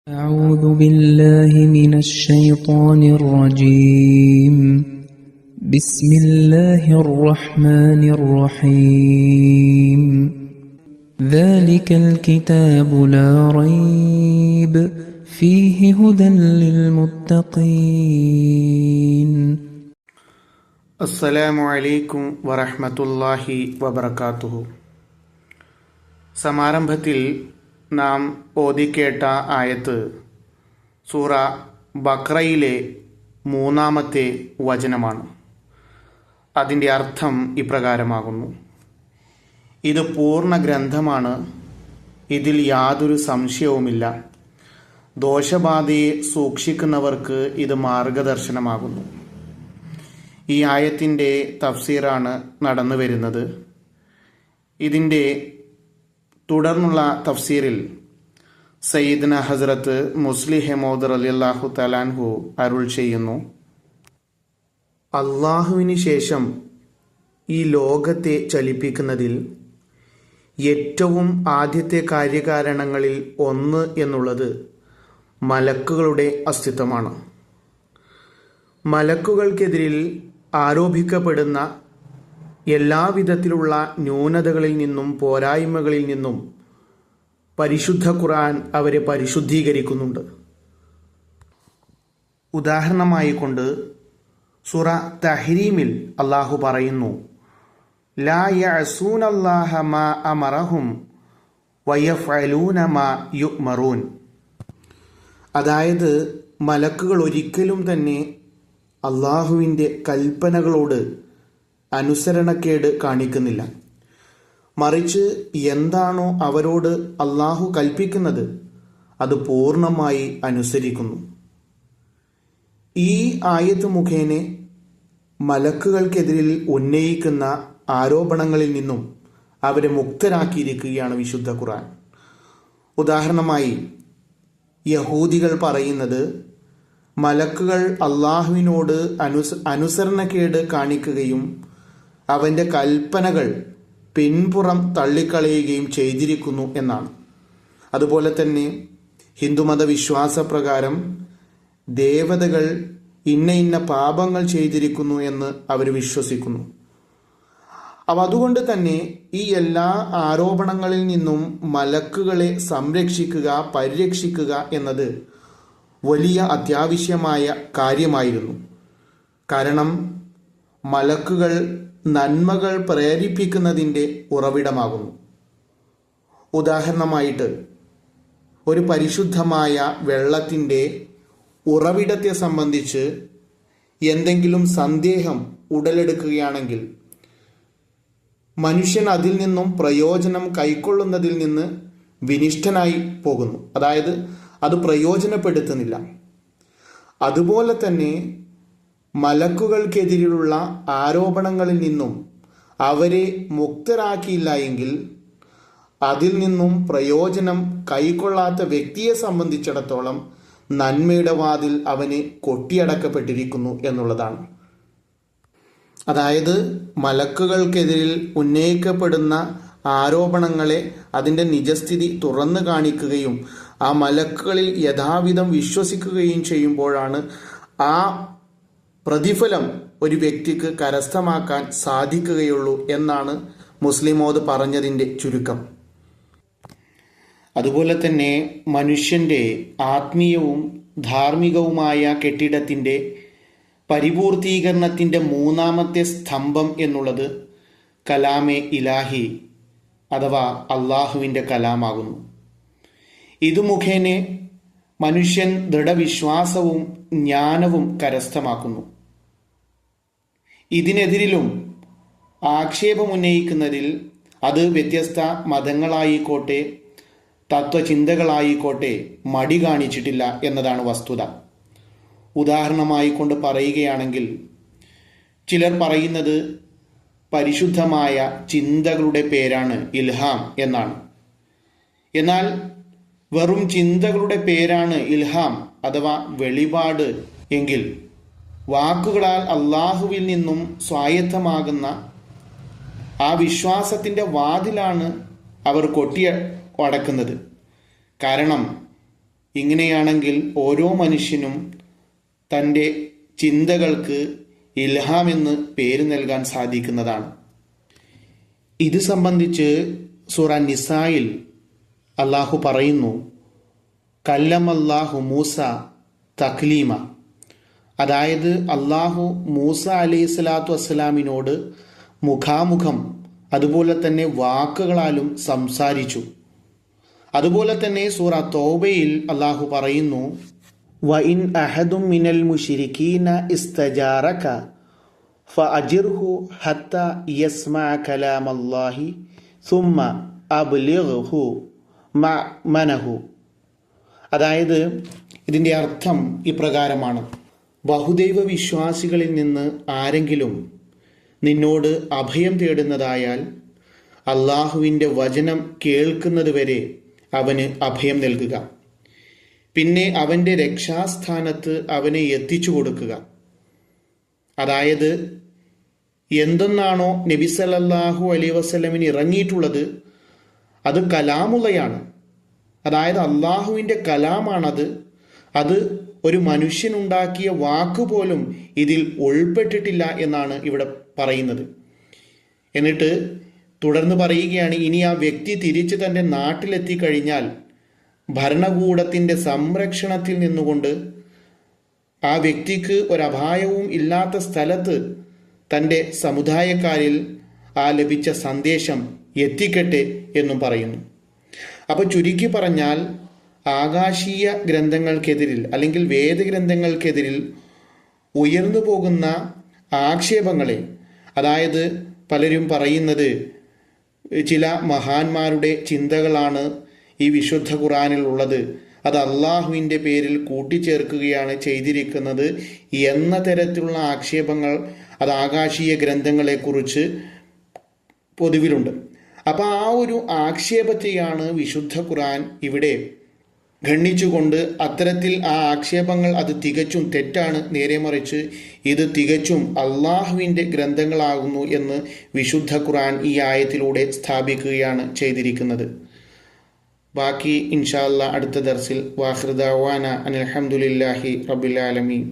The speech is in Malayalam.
أعوذ بالله من الشيطان الرجيم بسم الله الرحمن الرحيم ذلك الكتاب لا ريب فيه هدى للمتقين السلام عليكم ورحمة الله وبركاته. സമാരംഭത്തിൽ നാം ഓതിക്കേട്ട ആയത്ത് സൂറ ബഖറയിലെ 3-ാമത്തെ വചനമാണ്. അതിൻ്റെ അർത്ഥം ഇപ്രകാരമാകുന്നു: ഇത് പൂർണ്ണ ഗ്രന്ഥമാണ്, ഇതിൽ യാതൊരു സംശയവുമില്ല. ദോഷബാധയെ സൂക്ഷിക്കുന്നവർക്ക് ഇത് മാർഗദർശനമാകുന്നു. ഈ ആയത്തിൻ്റെ തഫ്സീറാണ് നടന്നു വരുന്നത്. ഇതിൻ്റെ തുടർന്നുള്ള തഫ്സീറിൽ സയ്യിദ്ന ഹസ്രത്ത് മുസ്ലിഹ് മൗദ് റളിയല്ലാഹു തആല അൻഹു അരുൾ ചെയ്യുന്നു: അള്ളാഹുവിന് ശേഷം ഈ ലോകത്തെ ചലിപ്പിക്കുന്നതിൽ ഏറ്റവും ആദ്യത്തെ കാര്യകാരണങ്ങളിൽ ഒന്ന് എന്നുള്ളത് മലക്കുകളുടെ അസ്തിത്വമാണ്. മലക്കുകൾക്കെതിരിൽ ആരോപിക്കപ്പെടുന്ന എല്ലാവിധത്തിലുള്ള ന്യൂനതകളിൽ നിന്നും പോരായ്മകളിൽ നിന്നും പരിശുദ്ധ ഖുർആൻ അവരെ പരിശുദ്ധീകരിക്കുന്നുണ്ട്. ഉദാഹരണമായി കൊണ്ട് സൂറ തഹ്രീമിൽ അള്ളാഹു പറയുന്നു: ലാ യഅസൂനല്ലാഹ മാ അമറഹും വയഫ്അലൂന മാ യുഅ്മറൂൻ. അതായത് മലക്കുകൾ ഒരിക്കലും തന്നെ അള്ളാഹുവിൻ്റെ കൽപ്പനകളോട് അനുസരണക്കേട് കാണിക്കുന്നില്ല. മറിച്ച് എന്താണോ അവരോട് അള്ളാഹു കൽപ്പിക്കുന്നത് അത് പൂർണ്ണമായി അനുസരിക്കുന്നു. ഈ ആയത്ത് മുഖേന മലക്കുകൾക്കെതിരിൽ ഉന്നയിക്കുന്ന ആരോപണങ്ങളിൽ നിന്നും അവരെ മുക്തരാക്കിയിരിക്കുകയാണ് വിശുദ്ധ ഖുർആൻ. ഉദാഹരണമായി യഹൂദികൾ പറയുന്നത് മലക്കുകൾ അള്ളാഹുവിനോട് അനുസരണക്കേട് കാണിക്കുകയും അവൻ്റെ കൽപ്പനകൾ പിൻപുറം തള്ളിക്കളയുകയും ചെയ്തിരിക്കുന്നു എന്നാണ്. അതുപോലെ തന്നെ ഹിന്ദുമത വിശ്വാസപ്രകാരം ദേവതകൾ ഇന്ന ഇന്ന പാപങ്ങൾ ചെയ്തിരിക്കുന്നു എന്ന് അവർ വിശ്വസിക്കുന്നു. അതുകൊണ്ട് തന്നെ ഈ എല്ലാ ആരോപണങ്ങളിൽ നിന്നും മലക്കുകളെ സംരക്ഷിക്കുക, പരിരക്ഷിക്കുക എന്നത് വലിയ അത്യാവശ്യമായ കാര്യമായിരുന്നു. കാരണം മലക്കുകൾ നന്മകൾ പ്രേരിപ്പിക്കുന്നതിൻ്റെ ഉറവിടമാകുന്നു. ഉദാഹരണമായിട്ട് ഒരു പരിശുദ്ധമായ വെള്ളത്തിൻ്റെ ഉറവിടത്തെ സംബന്ധിച്ച് എന്തെങ്കിലും സന്ദേഹം ഉടലെടുക്കുകയാണെങ്കിൽ മനുഷ്യൻ അതിൽ നിന്നും പ്രയോജനം കൈക്കൊള്ളുന്നതിൽ നിന്ന് വിനിഷ്ഠനായി പോകുന്നു. അതായത് അത് പ്രയോജനപ്പെടുത്തുന്നില്ല. അതുപോലെ തന്നെ മലക്കുകൾക്കെതിരെയുള്ള ആരോപണങ്ങളിൽ നിന്നും അവരെ മുക്തരാക്കിയില്ല എങ്കിൽ അതിൽ നിന്നും പ്രയോജനം കൈക്കൊള്ളാത്ത വ്യക്തിയെ സംബന്ധിച്ചിടത്തോളം നന്മയുടെ വാതിൽ അവന് കൊട്ടിയടക്കപ്പെട്ടിരിക്കുന്നു എന്നുള്ളതാണ്. അതായത് മലക്കുകൾക്കെതിരിൽ ഉന്നയിക്കപ്പെടുന്ന ആരോപണങ്ങളെ അതിൻ്റെ നിജസ്ഥിതി തുറന്നു കാണിക്കുകയും ആ മലക്കുകളിൽ യഥാവിധം വിശ്വസിക്കുകയും ചെയ്യുമ്പോഴാണ് ആ പ്രതിഫലം ഒരു വ്യക്തിക്ക് കരസ്ഥമാക്കാൻ സാധിക്കുകയുള്ളൂ എന്നാണ് മുസ്ലിമോദ് പറഞ്ഞതിൻ്റെ ചുരുക്കം. അതുപോലെ തന്നെ മനുഷ്യൻ്റെ ആത്മീയവും ധാർമ്മികവുമായ കെട്ടിടത്തിൻ്റെ പരിപൂർത്തീകരണത്തിൻ്റെ 3-ാമത്തെ സ്തംഭം എന്നുള്ളത് കലാമെ ഇലാഹി അഥവാ അള്ളാഹുവിൻ്റെ കലാമാകുന്നു. ഇതു മുഖേന മനുഷ്യൻ ദൃഢവിശ്വാസവും ജ്ഞാനവും കരസ്ഥമാക്കുന്നു. ഇതിനെതിരിലും ആക്ഷേപമുന്നയിക്കുന്നതിൽ അത് വ്യത്യസ്ത മതങ്ങളായിക്കോട്ടെ തത്വചിന്തകളായിക്കോട്ടെ മടി കാണിച്ചിട്ടില്ല എന്നതാണ് വസ്തുത. ഉദാഹരണമായി കൊണ്ട് പറയുകയാണെങ്കിൽ ചിലർ പറയുന്നത് പരിശുദ്ധമായ ചിന്തകളുടെ പേരാണ് ഇൽഹാം എന്നാണ്. എന്നാൽ വെറും ചിന്തകളുടെ പേരാണ് ഇൽഹാം അഥവാ വെളിപാട് എങ്കിൽ വാക്കുകളാൽ അള്ളാഹുവിൽ നിന്നും സ്വായത്തമാകുന്ന ആ വിശ്വാസത്തിൻ്റെ വാതിലാണ് അവർ കൊട്ടി അടക്കുന്നത്. കാരണം ഇങ്ങനെയാണെങ്കിൽ ഓരോ മനുഷ്യനും തൻ്റെ ചിന്തകൾക്ക് ഇൽഹാം എന്ന് പേര് നൽകാൻ സാധിക്കുന്നതാണ്. ഇത് സംബന്ധിച്ച് സൂറ നിസായിൽ അള്ളാഹു പറയുന്നു, കല്ലമല്ലാഹു മൂസ തക്ലീമ. അതായത് അള്ളാഹു മൂസ അലൈഹി സ്വലാത്തു വസ്സലാമിനോട് മുഖാമുഖം അതുപോലെ തന്നെ വാക്കുകളാലും സംസാരിച്ചു. അതുപോലെ തന്നെ സൂറ തൗബയിൽ അള്ളാഹു പറയുന്നു, വഇൻ അഹദും മിനൽ മുശ്രികീന ഇസ്തജാറക ഫഅജിർഹു ഹത്ത യസ്മഅ കലാമല്ലാഹി സുമ്മ അബ്ലിഗ്ഹു മഅമനഹു. അതായത് ഇതിൻ്റെ അർത്ഥം ഇപ്രകാരമാണ്: ബഹുദൈവ വിശ്വാസികളിൽ നിന്ന് ആരെങ്കിലും നിന്നോട് അഭയം തേടുന്നതായാൽ അള്ളാഹുവിൻ്റെ വചനം കേൾക്കുന്നത് വരെ അവന് അഭയം നൽകുക. പിന്നെ അവൻ്റെ രക്ഷാസ്ഥാനത്ത് അവനെ എത്തിച്ചു കൊടുക്കുക. അതായത് എന്തെന്നാണോ നബി സല്ലല്ലാഹു അലൈഹി വസല്ലമിന് ഇറങ്ങിയിട്ടുള്ളത് അത് കലാമുള്ളയാണ്. അതായത് അള്ളാഹുവിൻ്റെ കലാമാണത്. അത് ഒരു മനുഷ്യനുണ്ടാക്കിയ വാക്കുപോലും ഇതിൽ ഉൾപ്പെട്ടിട്ടില്ല എന്നാണ് ഇവിടെ പറയുന്നത്. എന്നിട്ട് തുടർന്ന് പറയുകയാണ്, ഇനി ആ വ്യക്തി തിരിച്ച് തൻ്റെ നാട്ടിലെത്തിക്കഴിഞ്ഞാൽ ഭരണകൂടത്തിൻ്റെ സംരക്ഷണത്തിൽ നിന്നുകൊണ്ട് ആ വ്യക്തിക്ക് ഒരപായവും ഇല്ലാത്ത സ്ഥലത്ത് തൻ്റെ സമുദായക്കാരിൽ ആ ലഭിച്ച സന്ദേശം എത്തിക്കട്ടെ എന്നും പറയുന്നു. അപ്പോൾ ചുരുക്കി പറഞ്ഞാൽ ആകാശീയ ഗ്രന്ഥങ്ങൾക്കെതിരിൽ അല്ലെങ്കിൽ വേദഗ്രന്ഥങ്ങൾക്കെതിരിൽ ഉയർന്നു പോകുന്ന ആക്ഷേപങ്ങളെ, അതായത് പലരും പറയുന്നത് ചില മഹാന്മാരുടെ ചിന്തകളാണ് ഈ വിശുദ്ധ ഖുർആനിൽ ഉള്ളത്, അത് അള്ളാഹുവിൻ്റെ പേരിൽ കൂട്ടിച്ചേർക്കുകയാണ് ചെയ്തിരിക്കുന്നത് എന്ന തരത്തിലുള്ള ആക്ഷേപങ്ങൾ അത് ആകാശീയ ഗ്രന്ഥങ്ങളെക്കുറിച്ച് പൊതുവിലുണ്ട്. അപ്പോൾ ആ ഒരു ആക്ഷേപത്തെയാണ് വിശുദ്ധ ഖുർആൻ ഇവിടെ ഖണ്ഡിച്ചുകൊണ്ട് അത്തരത്തിൽ ആ ആക്ഷേപങ്ങൾ അത് തികച്ചും തെറ്റാണ്, നേരെ മറിച്ച് ഇത് തികച്ചും അള്ളാഹുവിൻ്റെ ഗ്രന്ഥങ്ങളാകുന്നു എന്ന് വിശുദ്ധ ഖുർആൻ ഈ ആയത്തിലൂടെ സ്ഥാപിക്കുകയാണ് ചെയ്തിരിക്കുന്നത്. ബാക്കി ഇൻഷാ അല്ലാഹ് അടുത്ത ദർസിൽ. വാഖിർ ദഅവാന അനിൽ ഹംദുലില്ലാഹി റബ്ബിൽ ആലമീൻ.